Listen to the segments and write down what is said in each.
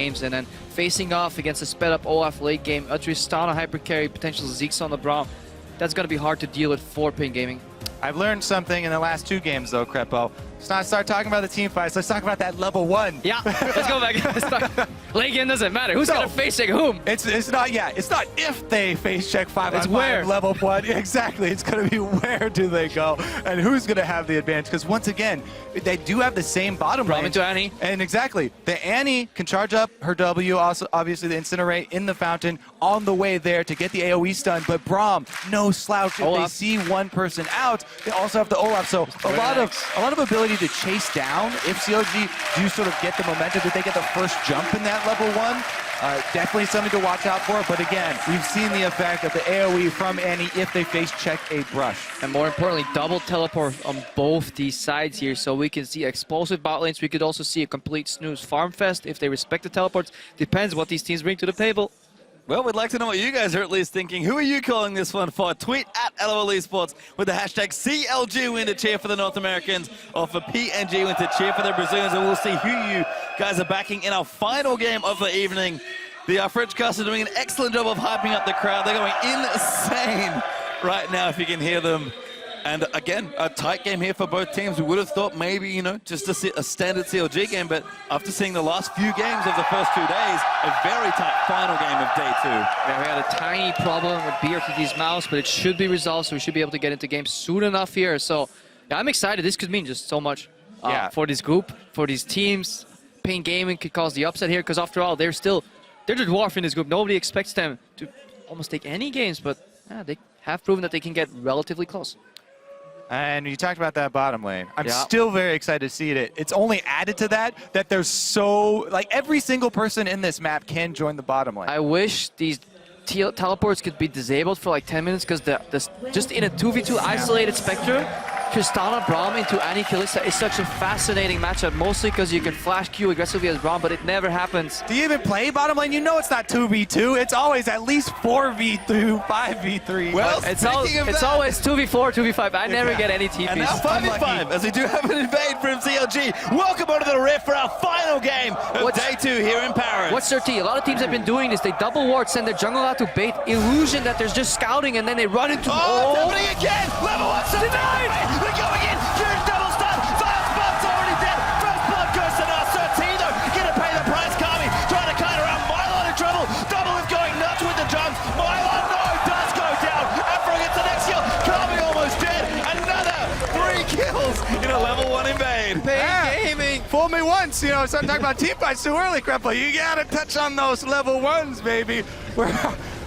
games, and then facing off against a sped up Olaf late game, a Tristana hyper carry, potential Zeeks on the Braum. That's going to be hard to deal with for paiN Gaming. I've learned something in the last 2 games, though, Crepo. Let's not start talking about the team fights. Let's talk about that level 1. Yeah, let's go back. Late game doesn't matter. Who's going to face check whom? It's not if they face check 5 it's on 5 where. level 1. Exactly. It's going to be where do they go and who's going to have the advantage. Because once again, they do have the same bottom lane. Into Annie. And exactly. The Annie can charge up her W, also obviously the Incinerate in the fountain on the way there to get the AoE stun. But Braum, no slouch. If they see one person out, they also have the Olaf. So a lot of ability to chase down if CLG do sort of get the momentum. Did they get the first jump in that level 1? Definitely something to watch out for, but again, we've seen the effect of the AoE from Annie if they face check a brush. And more importantly, double teleport on both these sides here, so we can see explosive bot lanes. We could also see a complete snooze farm fest if they respect the teleports. Depends what these teams bring to the table. Well, we'd like to know what you guys are at least thinking. Who are you calling this one for? Tweet at LOL Esports with the hashtag CLG win to cheer for the North Americans, or for PNG win to cheer for the Brazilians, and we'll see who you guys are backing in our final game of the evening. The French cast are doing an excellent job of hyping up the crowd. They're going insane right now, if you can hear them. And again, a tight game here for both teams. We would have thought maybe, you know, just a standard CLG game, but after seeing the last few games of the first 2 days, a very tight final game of day 2. Yeah, we had a tiny problem with brTT's mouse, but it should be resolved, so we should be able to get into games soon enough here. So, yeah, I'm excited. This could mean just so much for this group, for these teams. paiN Gaming could cause the upset here, because after all, they're the dwarf in this group. Nobody expects them to almost take any games, but yeah, they have proven that they can get relatively close. And you talked about that bottom lane. I'm still very excited to see it. It's only added to that there's so, like, every single person in this map can join the bottom lane. I wish these teleports could be disabled for like 10 minutes, because just in a 2v2 isolated Spectre, Tristana Braum into Annie Kalista is such a fascinating matchup, mostly because you can flash Q aggressively as Braum, but it never happens. Do you even play bottom lane? You know it's not 2v2. It's always at least 4v2, 5v3. Well, it's always 2v4, 2v5. I never get any TPs. And now 5v5, as we do have an invade from CLG. Welcome onto the rift for our final game of day 2 here in Paris. What's SirT? A lot of teams have been doing this. They double ward, send their jungle out to bait, illusion that there's just scouting, and then they run into... Oh, it's happening again! Level 1 denied! We're going in! Huge double stun! ZionSpartan's already dead! First blood goes to now SirT, though! Gonna pay the price, Kami! Trying to kite around, Mylon in trouble! Doublelift going nuts with the jumps! Mylon, no! Does go down! Aphromoo gets the next kill! Kami almost dead! Another 3 kills in a level 1 invade! paiN Gaming! Fool me once, you know, start talking about team fights too early, Crepo. You gotta touch on those level 1s, baby.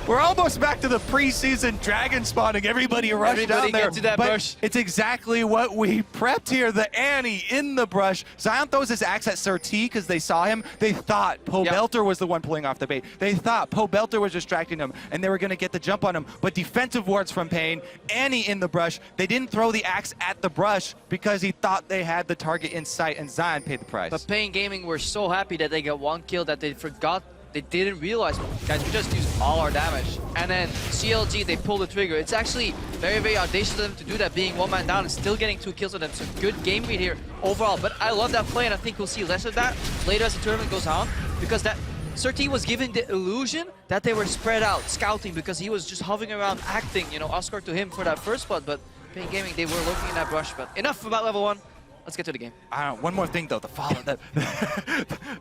We're almost back to the preseason dragon spawning. Everybody rushed down there. Get to that but brush. It's exactly what we prepped here. The Annie in the brush. Zion throws his axe at SirT because they saw him. They thought Pobelter was the one pulling off the bait. They thought Pobelter was distracting him, and they were going to get the jump on him. But defensive wards from paiN. Annie in the brush. They didn't throw the axe at the brush because he thought they had the target in sight, and Zion paid the price. But paiN Gaming were so happy that they got 1 kill that they forgot. They didn't realize, guys, we just used all our damage. And then CLG, they pulled the trigger. It's actually very, very audacious of them to do that, being 1 man down and still getting 2 kills on them. So good game read here overall. But I love that play, and I think we'll see less of that later as the tournament goes on, because that SirT was given the illusion that they were spread out, scouting, because he was just hovering around, acting, you know, Oscar to him for that first spot. But paiN Gaming, they were looking in that brush. But enough about level 1. Let's get to the game. One more thing though, the follow that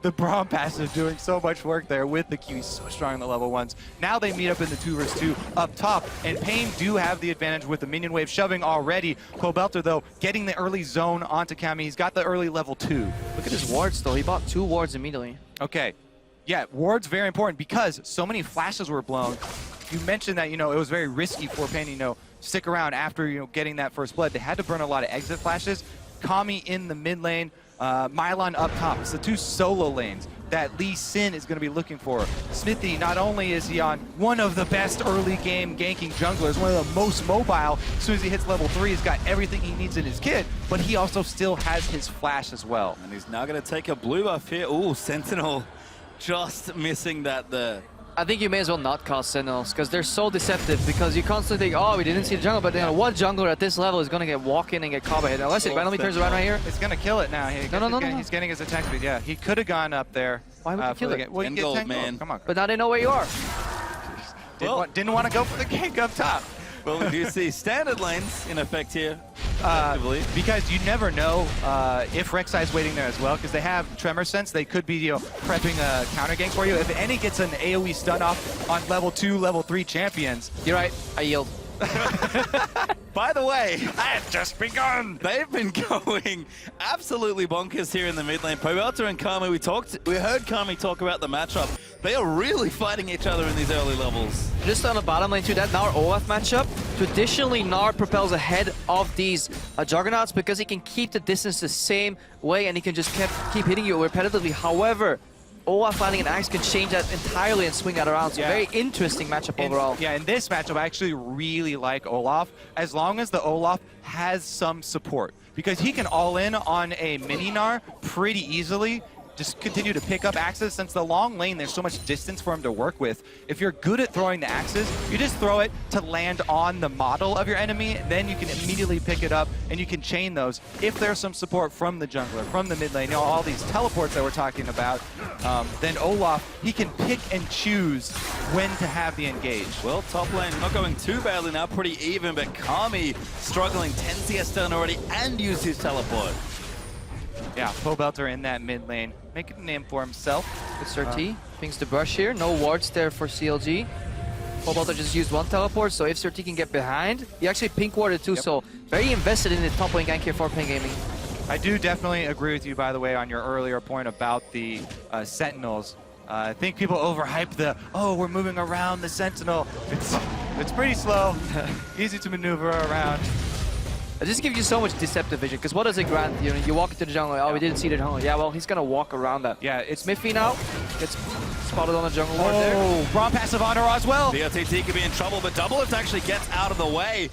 the Braum passive doing so much work there with the Q. He's so strong in the level 1s. Now they meet up in the 2 vs 2 up top, and paiN do have the advantage with the minion wave shoving already. Pobelter though getting the early zone onto Kami. He's got the early level 2. Look at his wards though. He bought 2 wards immediately. Okay. Yeah, wards very important because so many flashes were blown. You mentioned that, you know, it was very risky for paiN, you know, stick around after, you know, getting that first blood. They had to burn a lot of exit flashes. Kami in the mid lane, Mylon up top. It's the 2 solo lanes that Lee Sin is going to be looking for. Xmithie, not only is he on one of the best early game ganking junglers, one of the most mobile, as soon as he hits level 3, he's got everything he needs in his kit, but he also still has his flash as well. And he's now going to take a blue buff here. Ooh, Sentinel just missing that there. I think you may as well not cast Sentinels, because they're so deceptive, because you constantly think, oh, we didn't see the jungle, but you know, what jungler at this level is going to get walk-in and get combo hit? Unless it randomly turns around right here. It's going to kill it now. No. He's getting his attack speed. Yeah, he could have gone up there. Why would you kill it? Well, you 10 get gold, 10 man. gold. Come on. But now they know where you are. Didn't want to go for the gank up top. Well, we do see standard lanes in effect here, effectively. Because you never know if Rek'Sai's waiting there as well, because they have Tremor Sense. They could be prepping a counter gank for you. If any gets an AoE stun off on level 2, level 3 champions. You're right. I yield. By the way, I had just begun. they've been going absolutely bonkers here in the mid lane. Pobelter and Kami, we heard Kami talk about the matchup. They are really fighting each other in these early levels. Just on the bottom lane too, that Gnar Olaf matchup, traditionally Gnar propels ahead of these Juggernauts because he can keep the distance the same way and he can just keep hitting you repetitively. However, Olaf landing an axe can change that entirely and swing that around. So very interesting matchup overall. Yeah, in this matchup, I actually really like Olaf, as long as the Olaf has some support. Because he can all in on a mini Gnar pretty easily, just continue to pick up axes. Since the long lane, there's so much distance for him to work with. If you're good at throwing the axes, you just throw it to land on the model of your enemy, then you can immediately pick it up and you can chain those. If there's some support from the jungler, from the mid lane, all these teleports that we're talking about, then Olaf, he can pick and choose when to have the engage. Well, top lane not going too badly now, pretty even, but Kami struggling, 10 CS done already and used his teleport. Yeah, Pobelter in that mid lane, making a name for himself. With SirT, pings the brush here. No wards there for CLG. Pobelter just used one teleport, so if SirT can get behind, he actually pink warded too, so very invested in the top lane gank here for PNG Gaming. I do definitely agree with you, by the way, on your earlier point about the Sentinels. I think people overhype the, oh, we're moving around the Sentinel. It's pretty slow, easy to maneuver around. It just gives you so much deceptive vision, because what does it grant? You know, you walk into the jungle, oh, we didn't see the jungle. Yeah, well, he's gonna walk around that. Yeah, it's Xmithie now gets spotted on the jungle ward there. Oh, Braum passive on her as well. brTT could be in trouble, but Doublelift actually gets out of the way.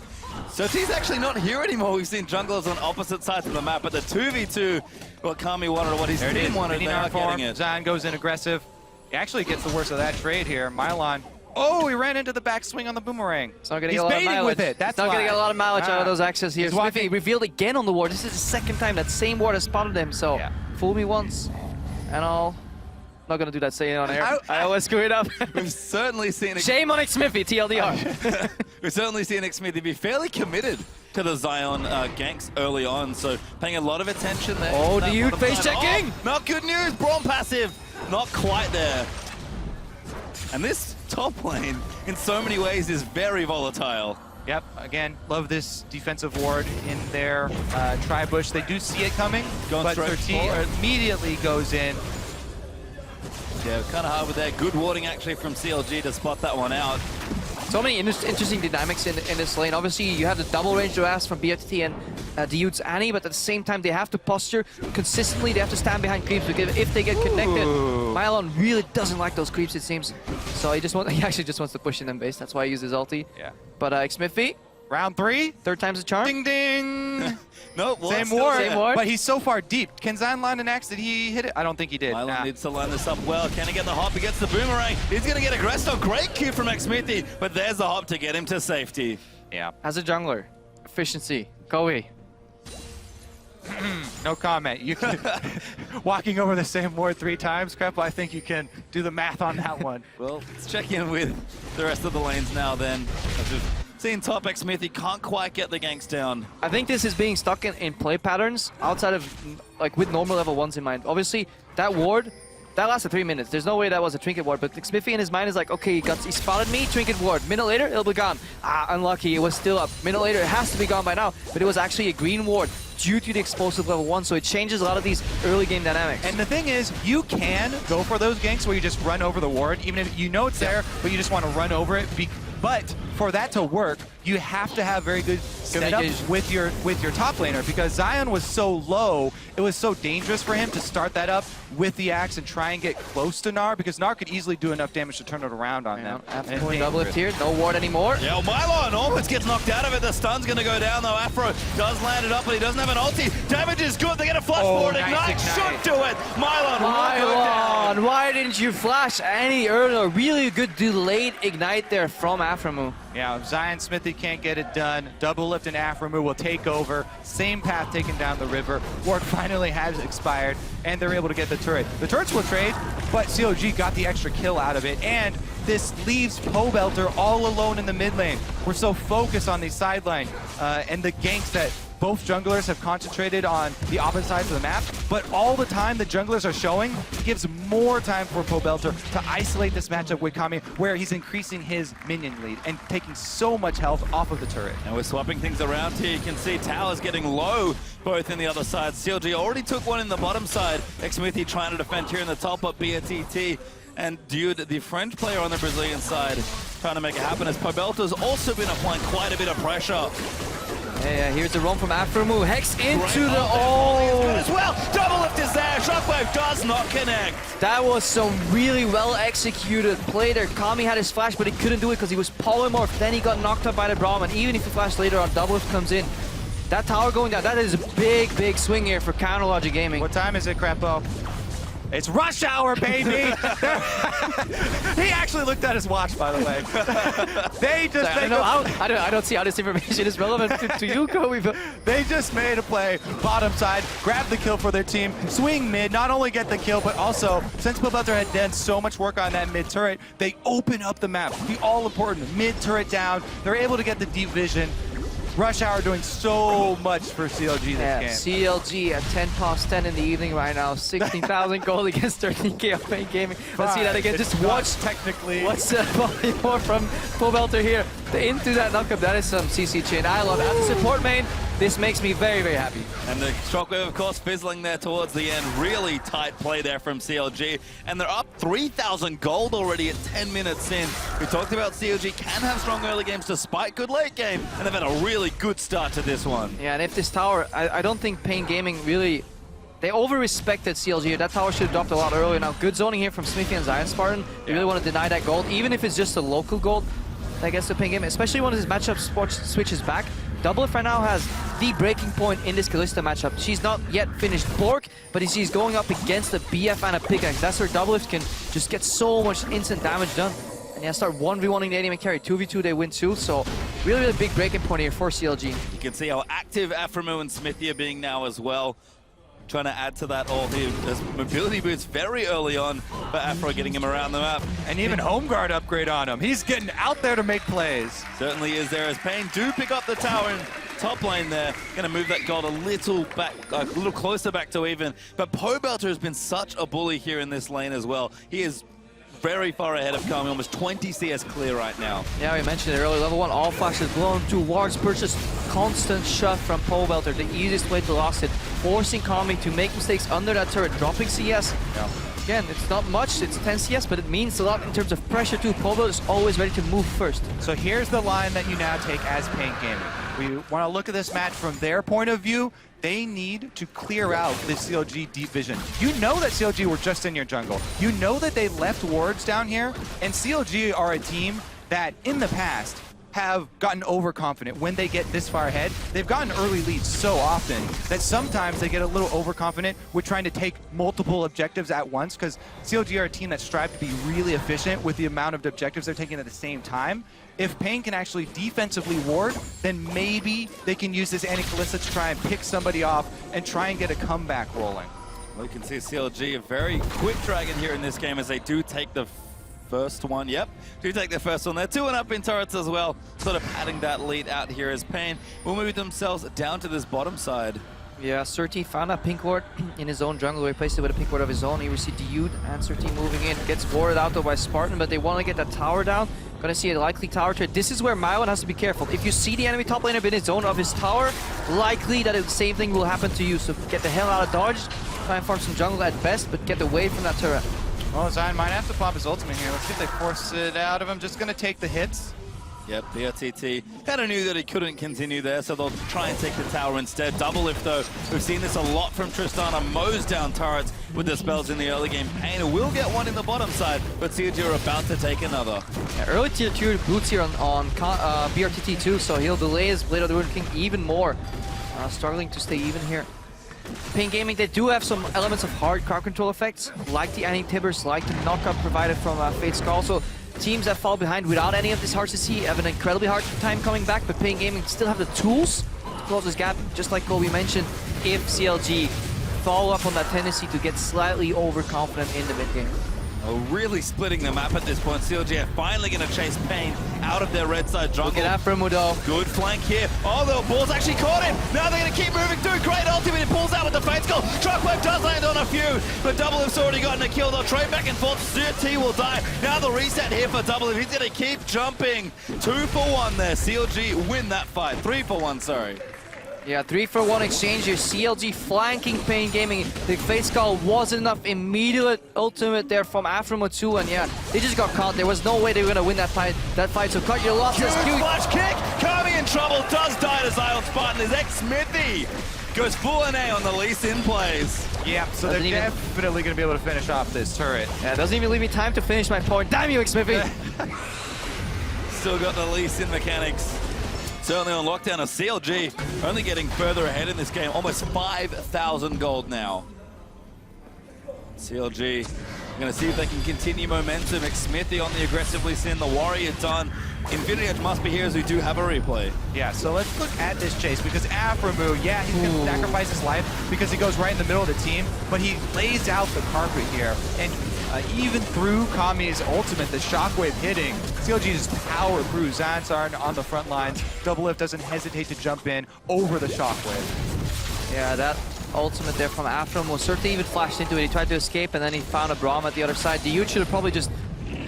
So he's actually not here anymore. We've seen junglers on opposite sides of the map, but the 2v2, what Kami wanted, or what his team wanted, they're not getting it. Zion goes in aggressive. He actually gets the worst of that trade here. Mylon. Oh, he ran into the backswing on the boomerang. It's not gonna He's get a lot of baiting mileage. with it. That's it's not gonna get a lot of mileage out of those axes here. Xmithie revealed again on the ward. This is the second time that same ward has spotted him. So fool me once, and I'll not gonna do that saying on air. I always screw it up. We've certainly seen it. Shame on Xmithie, TLDR. We've certainly seen Xmithie be fairly committed to the Zion ganks early on, so paying a lot of attention there. Oh, Dioud face checking! Oh, not good news, Braum passive, not quite there. And this top lane, in so many ways, is very volatile. Yep, again, love this defensive ward in their tri-bush. They do see it coming, but SirT immediately goes in. Yeah, kind of hard with that. Good warding actually from CLG to spot that one out. So many interesting dynamics in this lane. Obviously, you have the double range blast from brTT and Dioud's Annie, but at the same time, they have to posture consistently. They have to stand behind creeps because if they get connected, Mylon really doesn't like those creeps, it seems. So he actually just wants to push in them base. That's why he uses ulti. Yeah. But Xmithie, round 3. third time's a charm. Ding ding. Nope, Same ward, but he's so far deep. Can Zion land an axe? Did he hit it? I don't think he did. Mylon needs to line this up well. Can he get the hop? He gets the boomerang. He's going to get aggressed. Great Q from Xmithie, but there's the hop to get him to safety. Yeah. As a jungler, efficiency, go away. No comment. You can, walking over the same ward 3 times, Crep, I think you can do the math on that one. Well, let's check in with the rest of the lanes now then. As we've seen top Xmithie can't quite get the ganks down. I think this is being stuck in play patterns outside of, like, with normal level 1s in mind. Obviously, that ward, that lasted 3 minutes. There's no way that was a trinket ward, but Xmithie in his mind is like, okay, he spotted me, trinket ward. Minute later, it'll be gone. Unlucky, it was still up. Minute later, it has to be gone by now, but it was actually a green ward due to the explosive level 1, so it changes a lot of these early game dynamics. And the thing is, you can go for those ganks where you just run over the ward, even if you know it's there, but you just want to run over it. But for that to work, you have to have very good setup with your top laner, because Zion was so low, it was so dangerous for him to start that up with the axe and try and get close to Gnar, because Gnar could easily do enough damage to turn it around on them. Aphromoo Doublelift here, no ward anymore. Yeah, Mylon almost gets knocked out of it. The stun's going to go down though. Afro does land it up, but he doesn't have an ulti. Damage is good. They get a flash forward. Ignite should do it. Mylon, why didn't you flash any earlier? Really good delayed ignite there from Aphromoo. Yeah, ZionSpartan can't get it done. Doublelift and Aphromoo will take over. Same path taken down the river. Ward finally has expired, and they're able to get the turret. The turrets will trade, but CLG got the extra kill out of it, and this leaves Pobelter all alone in the mid lane. We're so focused on the sideline and the ganks that both junglers have concentrated on the opposite sides of the map, but all the time the junglers are showing gives more time for Pobelter to isolate this matchup with Kami, where he's increasing his minion lead and taking so much health off of the turret. And we're swapping things around here. You can see towers getting low both in the other side. CLG already took one in the bottom side. Xmithie trying to defend here in the top, but brTT and Dioud, the French player on the Brazilian side, trying to make it happen, as Pobelter's also been applying quite a bit of pressure. Yeah, here's the roam from Aphromoo. Hex into the... As well, Doublelift is there. Shockwave does not connect. That was some really well executed play there. Kami had his flash, but he couldn't do it because he was polymorphed. Then he got knocked out by the Braum, and even if he flashed later on, Doublelift comes in. That tower going down, that is a big, big swing here for Counterlogic Gaming. What time is it, Crapo? It's rush hour, baby! He actually looked at his watch, by the way. They just I don't see how this information is relevant to you, Kobe. But they just made a play, bottom side, grab the kill for their team, swing mid, not only get the kill, but also, since Pobelter had done so much work on that mid turret, they open up the map. The all-important mid turret down. They're able to get the deep vision. Rush Hour doing so much for CLG this game. CLG at 10 past 10 in the evening right now. 16,000 gold against 13k of paiN Gaming. Let's see that again. Just watch technically. What's more from Pobelter here into that knockup. That is some CC chain. I love it. As a support main, this makes me very, very happy. And the Shockwave, of course, fizzling there towards the end. Really tight play there from CLG. And they're up 3,000 gold already at 10 minutes in. We talked about CLG can have strong early games despite good late game. And they've had a really good start to this one. Yeah, and if this tower, I don't think paiN Gaming really... They over-respected CLG. That tower should have dropped a lot earlier. Now, good zoning here from Xmithie and ZionSpartan. They really want to deny that gold, even if it's just a local gold. I guess the paiN Gaming, especially when his matchup switches back. Doublelift right now has the breaking point in this Kalista matchup. She's not yet finished Bork, but she's going up against a BF and a pickaxe. That's where Doublelift can just get so much instant damage done. And yeah, start 1v1ing the enemy carry. 2v2 they win too, so really, really big breaking point here for CLG. You can see how active Aphromoo and Xmithie are being now as well. Trying to add to that all here. There's mobility boots very early on, but Aphro getting him around the map. And even home guard upgrade on him. He's getting out there to make plays. Certainly is there, as paiN do pick up the tower in top lane there. Gonna move that gold a little back, a little closer back to even. But Pobelter has been such a bully here in this lane as well. He is very far ahead of Kami, almost 20 CS clear right now. Yeah, we mentioned it earlier, level 1, all flashes blown, 2 wards purchased, constant shot from Pobelter, the easiest way to lose it, forcing Kami to make mistakes under that turret, dropping CS. Yeah. Again, it's not much, it's 10 CS, but it means a lot in terms of pressure too. Pobelter is always ready to move first. So here's the line that you now take as paiN Gaming. We want to look at this match from their point of view. They need to clear out the CLG deep vision. You know that CLG were just in your jungle. You know that they left wards down here, and CLG are a team that, in the past, have gotten overconfident when they get this far ahead. They've gotten early leads so often that sometimes they get a little overconfident with trying to take multiple objectives at once, because CLG are a team that strive to be really efficient with the amount of objectives they're taking at the same time. If paiN can actually defensively ward, then maybe they can use this anti-Kalista to try and pick somebody off and try and get a comeback rolling. Well, you can see CLG a very quick dragon here in this game as they do take the first one. Yep, do take the first one. They're 2-1 in turrets as well, sort of padding that lead out here as paiN will move themselves down to this bottom side. Yeah, SirT found a pink ward in his own jungle, replaced it with a pink ward of his own. He received Dioud and SirT moving in, gets warded out though by Spartan, but they want to get that tower down. Gonna see a likely tower trade. This is where Mylon has to be careful. If you see the enemy top laner in his zone of his tower, likely that the same thing will happen to you. So get the hell out of dodge, try and farm some jungle at best, but get away from that turret. Well, Zion might have to pop his ultimate here. Let's see if they force it out of him. Just gonna take the hits. Yep, brTT kind of knew that he couldn't continue there, so they'll try and take the tower instead. Doublelift though, we've seen this a lot from Tristana, mows down turrets with the spells in the early game. paiN will get one in the bottom side, but CLG are about to take another. Yeah, early tier 2 boots here on brTT too, so he'll delay his Blade of the Ruined King even more. Struggling to stay even here. paiN Gaming, they do have some elements of hard card control effects, like the anti-tibbers, like the knockup provided from Fate's Call. So teams that fall behind without any of this hard to see have an incredibly hard time coming back, but paiN Gaming still have the tools to close this gap, just like Kobe mentioned, if CLG follow up on that tendency to get slightly overconfident in the mid game. Oh, really splitting the map at this point. CLG are finally going to chase paiN out of their red side jungle. Look at Aphromoo though. Good flank here. Oh, the ball's actually caught him. Now they're going to keep moving through. Great ultimate. It pulls out with the fence goal. Shockwave does land on a few, but Doublelift's already gotten a kill. They'll trade back and forth. SirT will die. Now the reset here for Doublelift. He's going to keep jumping. 2 for 1 there. CLG win that fight. 3 for 1, sorry. Yeah, 3 for 1 exchange here. CLG flanking paiN Gaming. The face call wasn't enough. Immediate ultimate there from Aphromoo too, and yeah, they just got caught. There was no way they were gonna win that fight. So cut your losses. Huge flash kick. Kami in trouble. Does die to ZionSpartan. His Xmithie goes full NA on the Lee Sin plays. Yeah, so they're definitely going to be able to finish off this turret. Yeah, doesn't even leave me time to finish my point. Damn you, Xmithie! Still got the Lee Sin mechanics. Certainly on lockdown, as CLG only getting further ahead in this game. Almost 5,000 gold now. CLG going to see if they can continue momentum. Xmithie on the aggressively Sin. The Warrior done. Infinity Edge must be here as we do have a replay. Yeah, so let's look at this chase because Aphromoo, yeah, he's going to sacrifice his life because he goes right in the middle of the team, but he lays out the carpet here. And even through Kami's ultimate, the shockwave hitting, CLG just power through. ZionSpartan on the front lines. Doublelift doesn't hesitate to jump in over the shockwave. Yeah, that ultimate there from Aphromoo. SirT even flashed into it. He tried to escape and then he found a Braum at the other side. Dioud should have probably just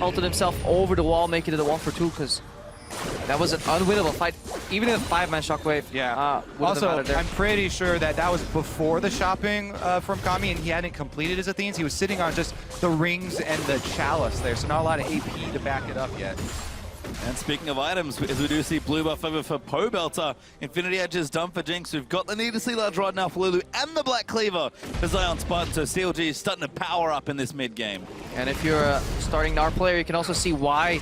ulted himself over the wall, making it a 1 for 2 because that was an unwinnable fight. Even in a 5-man shockwave. Yeah. Also, I'm pretty sure that that was before the shopping from Kami, and he hadn't completed his Athenes. He was sitting on just the rings and the chalice there, so not a lot of AP to back it up yet. And speaking of items, as we do see blue buff over for Pobelter, Infinity Edge is done for Jinx. We've got the needlessly large rod now for Lulu and the Black Cleaver for ZionSpartan, so CLG is starting to power up in this mid game. And if you're a starting NAR player, you can also see why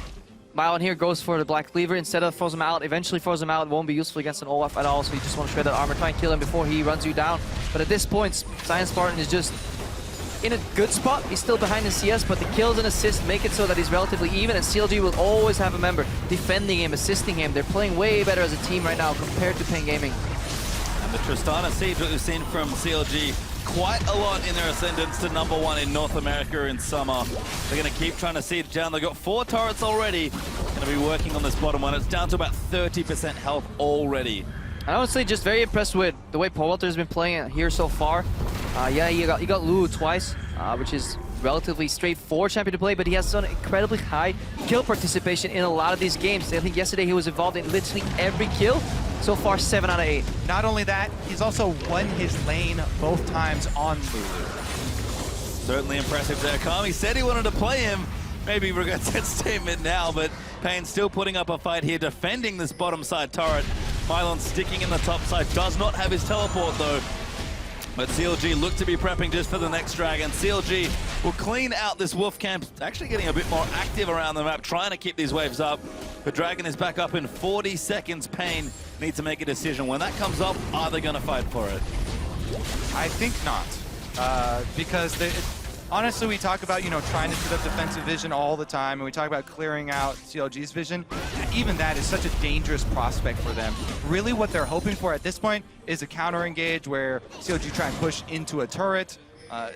Mylon here goes for the Black Cleaver instead of throws him out. Eventually throws him out. It won't be useful against an Olaf at all, so you just want to shred that armor, try and kill him before he runs you down. But at this point, ZionSpartan is just in a good spot. He's still behind in CS, but the kills and assists make it so that he's relatively even, and CLG will always have a member defending him, assisting him. They're playing way better as a team right now compared to paiN Gaming. And the Tristana Siege, what we've seen from CLG, quite a lot in their ascendance to #1 in North America in summer. They're going to keep trying to siege down. They've got 4 turrets already. Going to be working on this bottom one. It's down to about 30% health already. I would say just very impressed with the way Pobelter has been playing it here so far. Yeah, you got Lulu twice, which is relatively straightforward champion to play, but he has done incredibly high kill participation in a lot of these games. I think yesterday he was involved in literally every kill. So far, 7 out of 8. Not only that, he's also won his lane both times on Lulu. Certainly impressive there. Kami said he wanted to play him. Maybe regrets that statement now, but paiN still putting up a fight here, defending this bottom side turret. Mylon sticking in the top side, does not have his teleport though. But CLG look to be prepping just for the next dragon. CLG will clean out this wolf camp, actually getting a bit more active around the map, trying to keep these waves up. The dragon is back up in 40 seconds. paiN needs to make a decision. When that comes up, are they going to fight for it? I think not, because honestly, we talk about, trying to set up defensive vision all the time, and we talk about clearing out CLG's vision. Even that is such a dangerous prospect for them. Really what they're hoping for at this point is a counter engage where CLG try and push into a turret,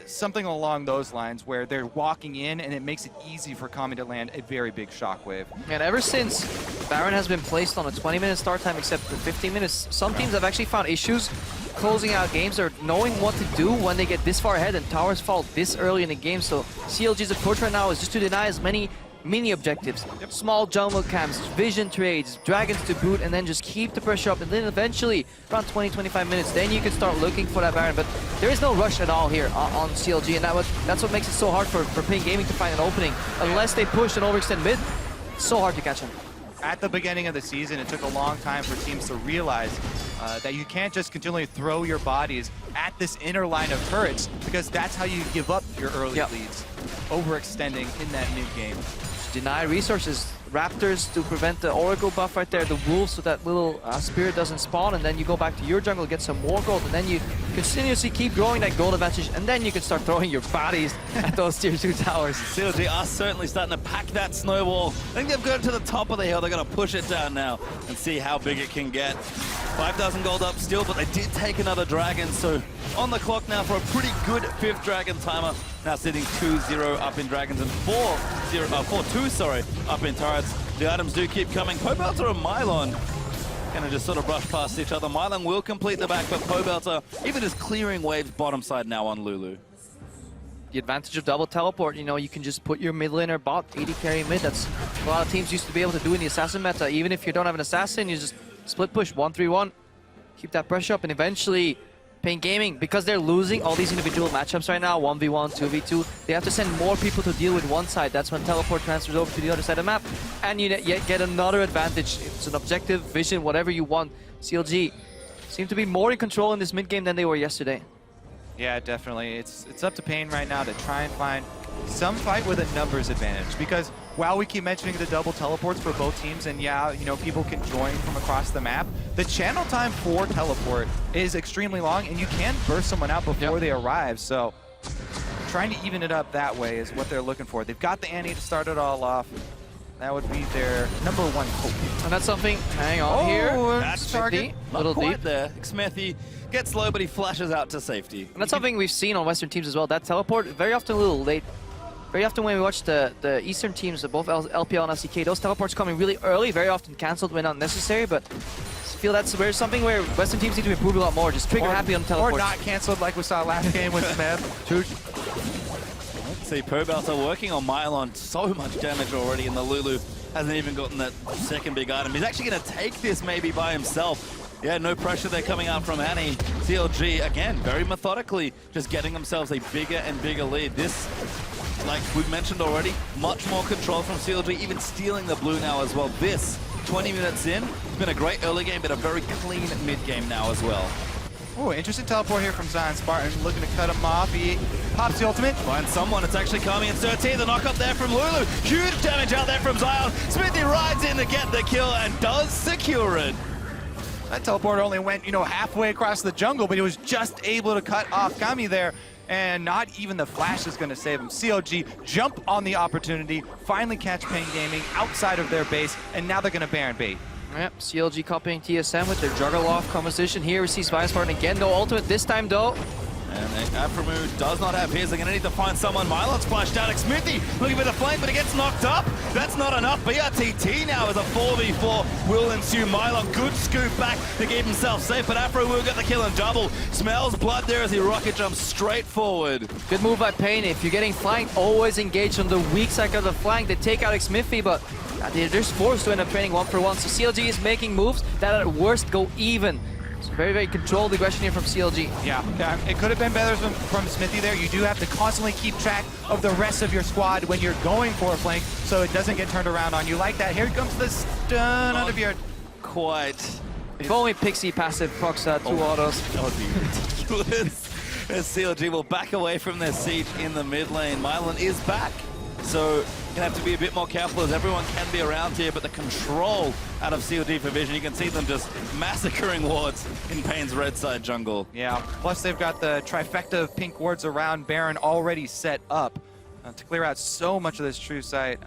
something along those lines where they're walking in and it makes it easy for Kami to land a very big shockwave. And ever since Baron has been placed on a 20-minute start time except for 15 minutes, some teams have actually found issues closing out games or knowing what to do when they get this far ahead and towers fall this early in the game. So CLG's approach right now is just to deny as many mini objectives, small jungle camps, vision trades, dragons to boot, and then just keep the pressure up, and then eventually around 20-25 minutes then you can start looking for that Baron. But there is no rush at all here on CLG, and that's what makes it so hard for paiN Gaming to find an opening. Unless they push and overextend mid, it's so hard to catch them. At the beginning of the season, it took a long time for teams to realize that you can't just continually throw your bodies at this inner line of turrets, because that's how you give up your early leads, overextending in that mid game. deny resources. Raptors to prevent the Oracle buff right there, the Wolves so that little Spirit doesn't spawn, and then you go back to your jungle, get some more gold, and then you continuously keep growing that gold advantage, and then you can start throwing your bodies at those tier 2 towers. CLG are certainly starting to pack that snowball. I think they've got it to the top of the hill. They're going to push it down now and see how big it can get. 5,000 gold up still, but they did take another dragon, so on the clock now for a pretty good 5th dragon timer. Now sitting 2-0 up in dragons and 4-2 up in turrets. The items do keep coming. Pobelter and Mylon gonna just sort of brush past each other. Mylon will complete the back, but Pobelter even just clearing waves bottom side now on Lulu. The advantage of double teleport, you know, you can just put your mid laner bot, AD carry mid. That's a lot of teams used to be able to do in the assassin meta. Even if you don't have an assassin, you just split push 1-3-1, keep that pressure up, and eventually paiN Gaming, because they're losing all these individual matchups right now, 1v1, 2v2, they have to send more people to deal with one side. That's when teleport transfers over to the other side of the map, and you get another advantage. It's an objective, vision, whatever you want. CLG seem to be more in control in this mid game than they were yesterday. Yeah, definitely. It's up to paiN right now to try and find some fight with a numbers advantage, because while we keep mentioning the double teleports for both teams, and yeah, you know, people can join from across the map, the channel time for teleport is extremely long, and you can burst someone out before they arrive. So trying to even it up that way is what they're looking for. They've got the Annie to start it all off. That would be their #1 hope. And that's something, hang on here. That's target, little deep there. Xmithie gets low, but he flashes out to safety. And that's something we've seen on Western teams as well. That teleport, very often a little late. Very often when we watch the Eastern teams, both LPL and LCK, those teleports coming really early, very often cancelled when not necessary, but I feel that's something where Western teams need to improve a lot more. Just trigger happy on teleports. Or not cancelled like we saw last game with Smith. Let's see, Pobelter working on Mylon. So much damage already, and the Lulu hasn't even gotten that second big item. He's actually going to take this maybe by himself. Yeah, no pressure there coming out from Annie. CLG, again, very methodically, just getting themselves a bigger and bigger lead. This, like we've mentioned already, much more control from CLG, even stealing the blue now as well. This, 20 minutes in, it's been a great early game, but a very clean mid game now as well. Oh, interesting teleport here from ZionSpartan, looking to cut him off. He pops the ultimate. Find someone, it's actually coming in SirT. The knock up there from Lulu. Huge damage out there from Zion. Xmithie rides in to get the kill and does secure it. That teleport only went, you know, halfway across the jungle, but he was just able to cut off Kami there, and not even the flash is going to save him. CLG jump on the opportunity, finally catch paiN Gaming outside of their base, and now they're going to Baron bait. Yep, CLG copying TSM with their Juggerloft composition here. We see ZionSpartan again, no ultimate this time though. And Aphromoo does not have his. They're going to need to find someone. Mylon's flashed out. Xmithie looking for the flank, but it gets knocked up. That's not enough. brTT now as a 4v4 will ensue. Mylon, good scoop back to keep himself safe, but Aphromoo got the kill and double. Smells blood there as he rocket jumps straight forward. Good move by paiN. If you're getting flanked, always engage on the weak side of the flank. They take out Xmithie, but they're just forced to end up training 1-for-1. So CLG is making moves that at worst go even. So very, very controlled aggression here from CLG. Yeah, it could have been better from Xmithie there. You do have to constantly keep track of the rest of your squad when you're going for a flank, so it doesn't get turned around on you like that. Here comes the stun out of your... Quite. If only Pixie passive procs 2 autos. That would be ridiculous. As CLG will back away from their siege in the mid lane. Mylon is back. So you're gonna have to be a bit more careful, as everyone can be around here, but the control out of CLG for vision, you can see them just massacring wards in paiN's red side jungle. Yeah, plus they've got the trifecta of pink wards around Baron already set up to clear out so much of this true sight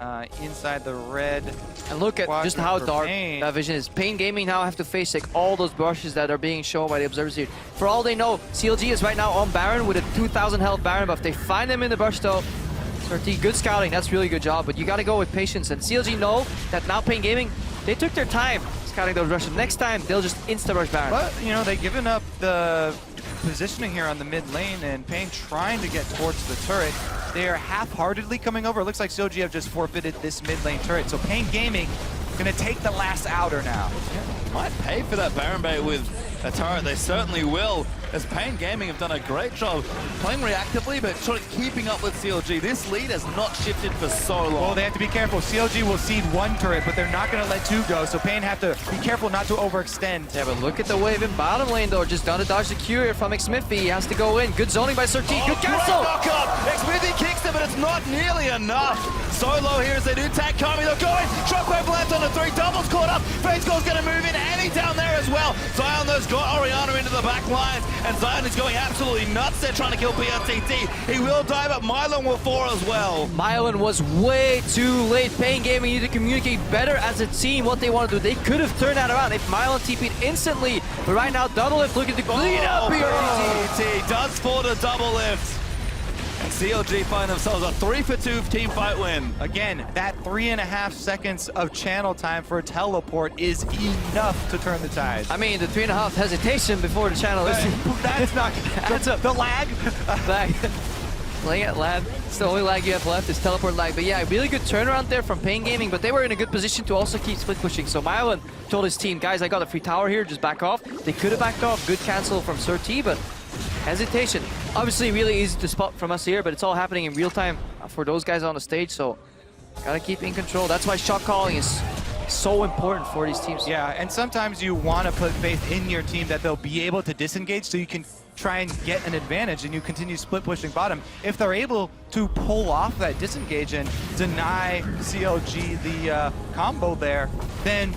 inside the red. And look at just how dark that vision is. paiN Gaming now have to face like all those brushes that are being shown by the observers here. For all they know, CLG is right now on Baron with a 2,000 health Baron buff. They find them in the brush though. SirT, good scouting, that's really good job, but you gotta go with patience. And CLG know that now paiN Gaming, they took their time scouting those rushes. Next time, they'll just insta-rush Baron. But, you know, they've given up the positioning here on the mid lane, and paiN trying to get towards the turret. They are half-heartedly coming over. It looks like CLG have just forfeited this mid lane turret. So paiN Gaming gonna take the last outer now. Yeah, might pay for that Baron bait with a turret. They certainly will. as paiN Gaming have done a great job playing reactively, but sort of keeping up with CLG. This lead has not shifted for so long. Well, they have to be careful. CLG will seed one turret, but they're not going to let two go, so paiN have to be careful not to overextend. Yeah, but look at the wave in bottom lane, though. Just down to dodge the Q here from Xmithie. He has to go in. Good zoning by SirT. Good cancel! Xmithie kicks it, but it's not nearly enough. Solo here as they do tag Kami. They're going. Shockwave lands on the 3. Doubles caught up. Facegold's going to move in. Annie down there as well. Zion, though, got Orianna into the back lines, and Zion is going absolutely nuts. They're trying to kill brTT. He will die, but Mylon will fall as well. Mylon was way too late. paiN Gaming needed to communicate better as a team what they want to do. They could have turned that around if Mylon TP'd instantly. But right now, Doublelift looking to clean up here. brTT does fall to Doublelift. And CLG find themselves a 3-for-2 team fight win. Again, that 3.5 seconds of channel time for a teleport is enough to turn the tide. I mean, the 3.5 hesitation before the channel is... That's not... the lag. Lag. Playing at lag. It's the only lag you have left is teleport lag. But yeah, really good turnaround there from paiN Gaming, but they were in a good position to also keep split pushing. So Mylon told his team, guys, I got a free tower here, just back off. They could have backed off. Good cancel from SirT, but hesitation. Obviously really easy to spot from us here, but it's all happening in real time for those guys on the stage, so gotta keep in control. That's why shot calling is so important for these teams. Yeah, and sometimes you want to put faith in your team that they'll be able to disengage so you can try and get an advantage and you continue split pushing bottom. If they're able to pull off that disengage and deny CLG the combo there, then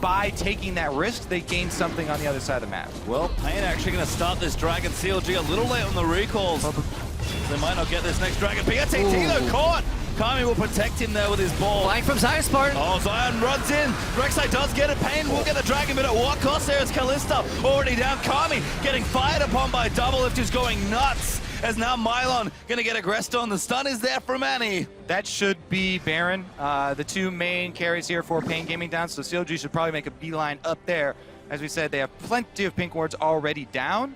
by taking that risk, they gain something on the other side of the map. Well, paiN actually going to start this Dragon. CLG a little late on the recalls. They might not get this next Dragon. brTT though caught. Kami will protect him there with his ball. Flying from ZionSpartan. Oh, Zion runs in. Rek'Sai does get it. paiN will get the Dragon, but at what cost there is Kalista already down. Kami getting fired upon by Doublelift, who's going nuts. As now Mylon gonna get aggressed on. The stun is there from Annie. That should be Baron. The two main carries here for paiN Gaming down, so CLG should probably make a beeline up there. As we said, they have plenty of pink wards already down.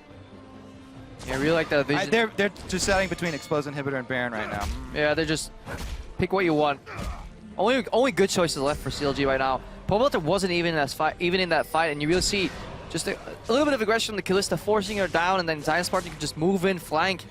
Yeah, I really like that vision. They're just deciding between Explosive Inhibitor and Baron right now. Yeah, they're just pick what you want. Only good choices left for CLG right now. Pobelter wasn't even in that fight, and you really see just a little bit of aggression from the Kalista, forcing her down, and then ZionSpartan can just move in, flank.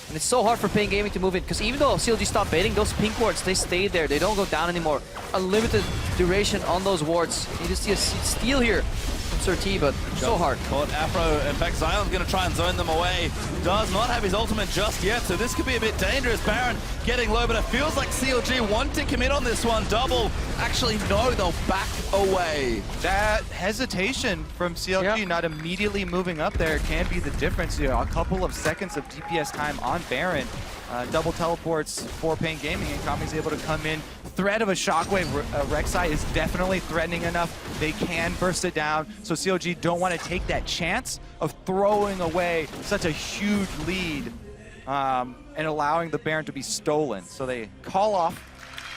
And it's so hard for paiN Gaming to move in, because even though CLG stopped baiting, those pink wards, they stay there. They don't go down anymore. Unlimited duration on those wards. You just see a steal here from SirT, but so hard. Caught Aphro. In fact, Zion's going to try and zone them away. Does not have his ultimate just yet, so this could be a bit dangerous. Baron getting low, but it feels like CLG want to commit on this one. Double. Actually, no, they'll back away. That hesitation from CLG not immediately moving up there can be the difference here. A couple of seconds of DPS time on Baron. Double teleports for paiN Gaming, and Kami's able to come in. Threat of a shockwave. Rek'Sai is definitely threatening enough. They can burst it down, so CLG don't want to take that chance of throwing away such a huge lead and allowing the Baron to be stolen. So they call off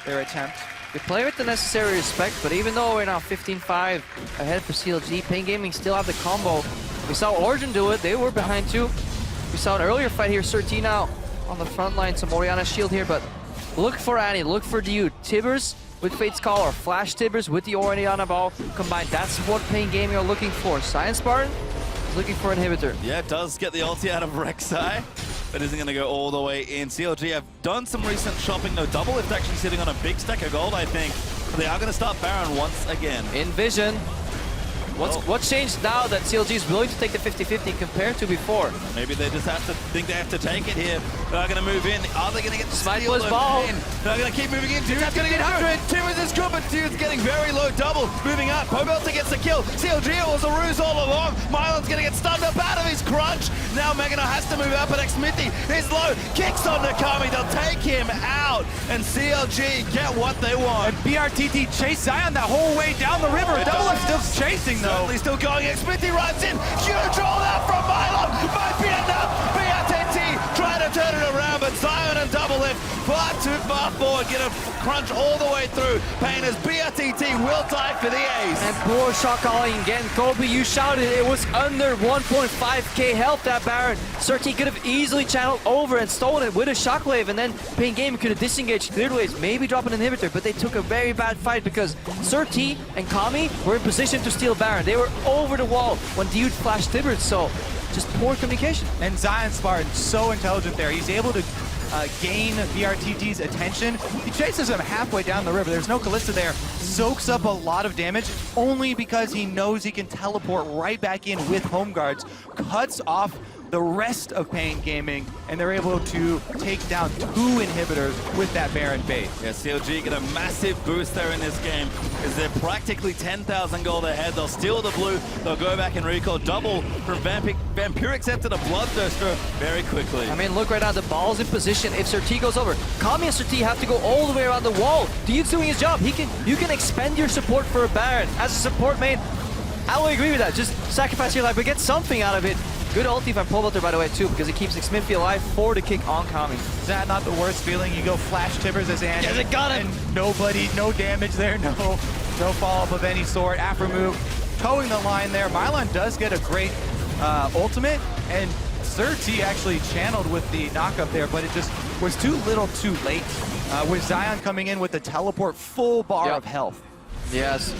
their attempt. They play with the necessary respect, but even though we're now 15-5 ahead for CLG, paiN Gaming still have the combo. We saw Origin do it. They were behind too. We saw an earlier fight here. SirT now on the front line, some Orianna shield here, but look for Annie, look for Dioud. Tibbers with Fate's Call, or Flash Tibbers with the Orianna ball combined. That's what paiN Gaming are looking for. ZionSpartan is looking for Inhibitor. Yeah, it does get the ulti out of Rek'Sai, but isn't going to go all the way in. CLG have done some recent shopping, though. Doublelift actually sitting on a big stack of gold, I think. But they are going to start Baron once again. In vision. What's changed now that CLG is willing to take the 50-50 compared to before? Maybe they just have to think they have to take it here. They're going to move in. Are they going to get the steal? Ball. They're going to keep moving in. Dioud's going to get after it. Tibbers is good, but Dioud's getting very low. Double moving up. Pobelter gets the kill. CLG was a ruse all along. Mylon's going to get stunned up out of his crunch. Now Megano has to move up, but Xmithie is low. Kicks on Kami. They'll take him out. And CLG get what they want. And brTT chase Zion that whole way down the river. Doublelift still chasing though. Certainly still going. Xmithie runs in. Huge roll out from Mylon. Might be enough. brTT trying to turn it around, but Zion and Doublelift far too far forward. Get a crunch all the way through. paiN as brTT will die for the ace. And poor shot calling again. Kobe, you shouted it was under 1.5k health, that Baron. SirT could have easily channeled over and stolen it with a shockwave, and then paiN Gaming could have disengaged, cleared waves, maybe drop an inhibitor, but they took a very bad fight because SirT and Kami were in position to steal Baron. They were over the wall when Dioud flashed Tibbers, so just poor communication. And ZionSpartan, so intelligent there. He's able to gain brTT's attention. He chases him halfway down the river. There's no Kalista there. Soaks up a lot of damage only because he knows he can teleport right back in with home guards. Cuts off the rest of paiN Gaming, and they're able to take down 2 inhibitors with that Baron bait. Yeah, CLG get a massive boost there in this game, because they're practically 10,000 gold ahead. They'll steal the blue, they'll go back and recall double from Vampirix into the Bloodthirster very quickly. I mean, look right now, the ball's in position. If SirT goes over, Kami and SirT have to go all the way around the wall. Dioud's doing his job. You can expend your support for a Baron. As a support main, I will agree with that. Just sacrifice your life, but get something out of it. Good ulti from Pobelter, by the way, too, because it keeps Xmithie alive for the kick on Kami. Is that not the worst feeling? You go flash Tibbers as Andy. Yes, it got him. And nobody, no damage there, no follow-up of any sort. Aphromoo towing the line there. Mylon does get a great ultimate, and SirT actually channeled with the knockup there, but it just was too little too late. With Zion coming in with the teleport, full bar of health. Yes.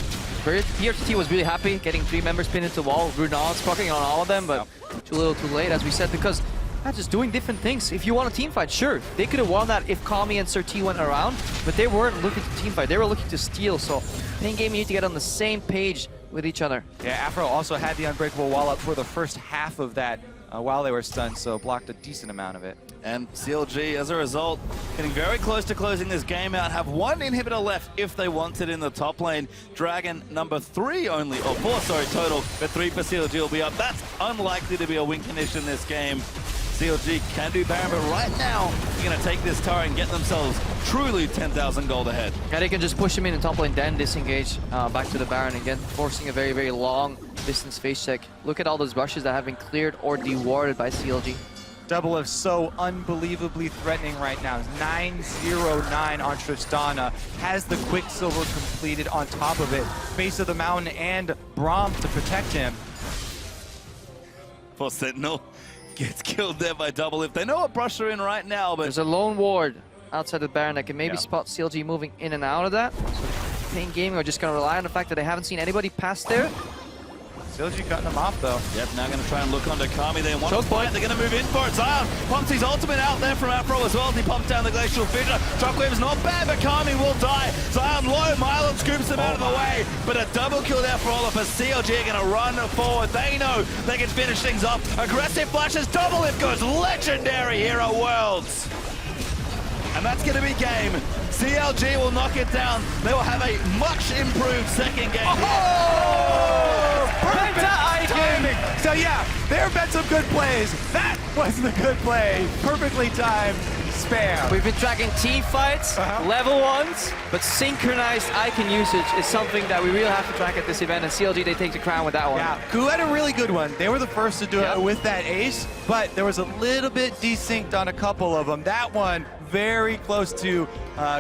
brTT was really happy getting 3 members pinned into the wall. Runal's proccing on all of them, but too little too late, as we said, because they're just doing different things. If you want a team fight, sure, they could have won that if Kami and SirT went around, but they weren't looking to team fight. They were looking to steal, so paiN Gaming need to get on the same page with each other. Yeah, Aphro also had the unbreakable wall up for the first half of that while they were stunned, so blocked a decent amount of it. And CLG, as a result, getting very close to closing this game out, have 1 inhibitor left if they want it in the top lane. Dragon number 3 only, or 4, sorry, total, but 3 for CLG will be up. That's unlikely to be a win condition this game. CLG can do Baron, but right now, they're going to take this tower and get themselves truly 10,000 gold ahead. Yeah, they can just push him in the top lane, then disengage back to the Baron again, forcing a very, very long distance face check. Look at all those rushes that have been cleared or dewarded by CLG. Doublelift so unbelievably threatening right now. 909 on Tristana. Has the Quicksilver completed on top of it. Base of the mountain and Braum to protect him. Poor Sentinel gets killed there by Doublelift. They know a brusher in right now, but there's a lone ward outside the Baron that can maybe spot CLG moving in and out of that. So paiN Gaming are just going to rely on the fact that they haven't seen anybody pass there. CLG cutting him off though. Yep, now going to try and look onto Kami. They want to fight. They're going to move in for it. Zion pumps his ultimate out there from Aphro as well as he pumps down the Glacial Fissure. Shockwave is not bad, but Kami will die. Zion low. Mylon scoops him out of the way, but a double kill there for Olaf as CLG are going to run forward. They know they can finish things off. Aggressive flashes. Doublelift goes legendary Hero Worlds. And that's going to be game. CLG will knock it down. They will have a much improved second game. Perfect timing. So yeah, there have been some good plays. That was the good play. Perfectly timed spam. We've been tracking team fights, level 1s, but synchronized icon usage is something that we really have to track at this event, and CLG, they take the crown with that one. Yeah, Gu had a really good one. They were the first to do it with that ace, but there was a little bit desynced on a couple of them. That one, very close to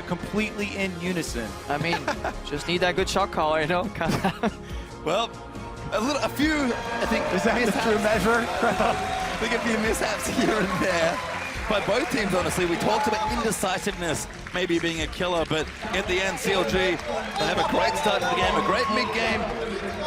completely in unison. I mean, just need that good shot caller, you know? Well, a few, I think, is that the true measure? I think a few mishaps here and there by both teams, honestly. We talked about indecisiveness maybe being a killer, but at the end, CLG, they have a great start to the game, a great mid-game,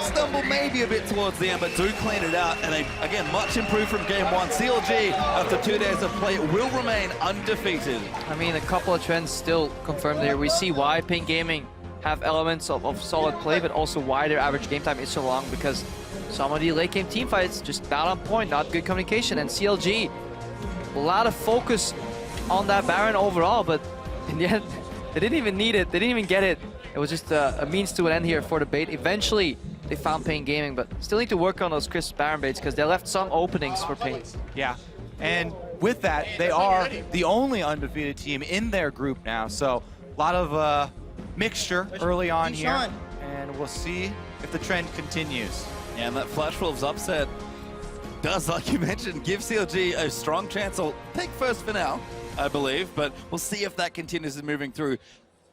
stumble maybe a bit towards the end, but do clean it out, and they, again, much improved from game 1. CLG, after 2 days of play, will remain undefeated. I mean, a couple of trends still confirmed there. We see why paiN Gaming have elements of solid play, but also why their average game time is so long, because some of the late game team fights just not on point, not good communication, and CLG, a lot of focus on that Baron overall, but in the end, they didn't even need it, they didn't even get it. It was just a means to an end here for the bait. Eventually, they found paiN Gaming, but still need to work on those crisp Baron baits because they left some openings for paiN. Yeah, and with that, they are the only undefeated team in their group now, so a lot of mixture early on here, and we'll see if the trend continues. Yeah, and that Flash Wolves upset does, like you mentioned, give CLG a strong chance. I'll take first for now, I believe, but we'll see if that continues moving through.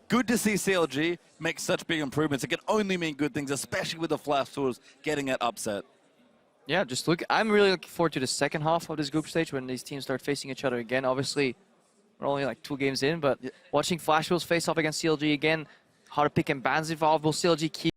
Good to see CLG make such big improvements. It can only mean good things, especially with the Flash Wolves getting that upset. Yeah, just look, I'm really looking forward to the second half of this group stage when these teams start facing each other again. Obviously, we're only like 2 games in, but watching Flash Wolves face off against CLG again, how to pick and bans evolve, will CLG keep